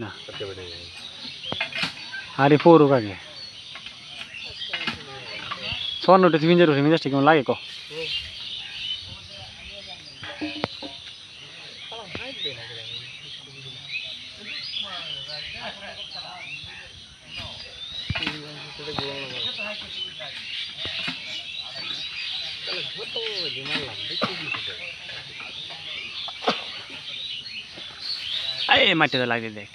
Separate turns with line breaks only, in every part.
না আরে পড়ুক আগে স্বর্ণটা মিঞ্জার উঠে মিজাজটা কেমন লাগে ক এই মাটিতে লাগে দেখ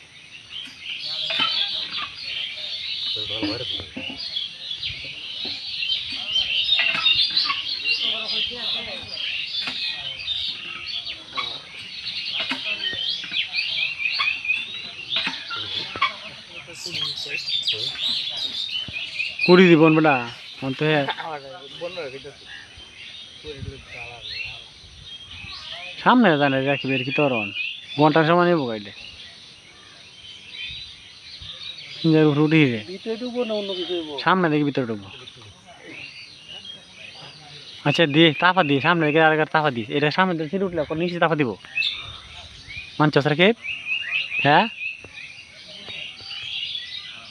কুড়ি দিবন বেটা মন তো হ্যাঁ সামনে জানে রাখবি কি তোর ঘন্টার সময় নেবো গাইলে উঠি রে সামনে দেখি ভিতরে ঢুকবো আচ্ছা দিয়ে তাপা দিয়ে সামনে দেখে আর তাপা দিস এটা সামনে সিট উঠলে নিচে তাপা দিব মানছস রে হ্যাঁ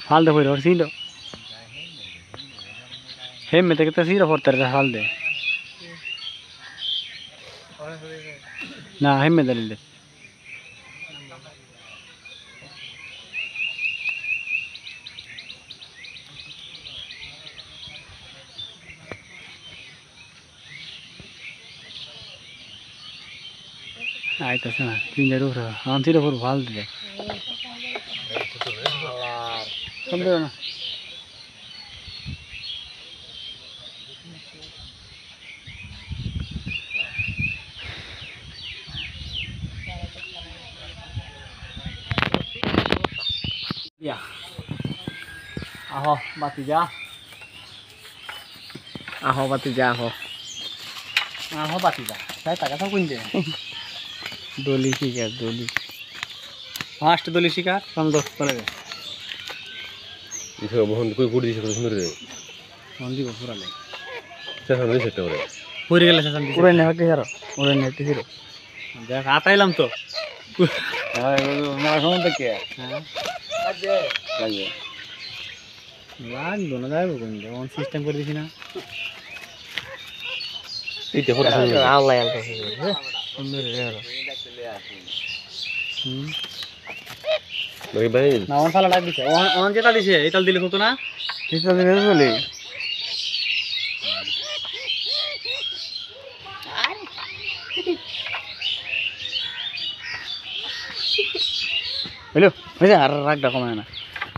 হাল দে পড়ে ছিল হেমে থেকে তো সিরা পড়তে হাল দে না হেমে দিলে আইতাছে না তিনটার উপরে আনছির উপর ভাল দিলে না Ya. Aho, bati ja. Aho bati ja aho. Aho bati ja. Saya tak tahu kunci. Doli শিকার doli. ফার্স্ট দলি শিকার কম 10 পড়ে গেছে।
ইসে বহন কই কুড়ি দিছে কত সুন্দর রে।
মন দিব পুরা লাই।
সেটা দিছে তো রে।
পুরি গেলে সেখান দিছে। পুরো নেহাতে ছাড়ো। ওরে নেহাতে ছিল। দেখ আতাইলাম তো।
হ্যাঁ মেলা সময় থেকে
হ্যাঁ
লাগে
লাগবে না যাইব কোন অন সিস্টেম করে দিছি না
এইটা পড়া সুন্দর
আল্লাহ আল্লাহ সুন্দর রে
ভাই ভাই
না অন ফালা ডাক দিছে অন যেটা দিছে এটাল দিলে কত না এটা দিলে চলে হ্যালো ওই যে আর রাগটা কমায় না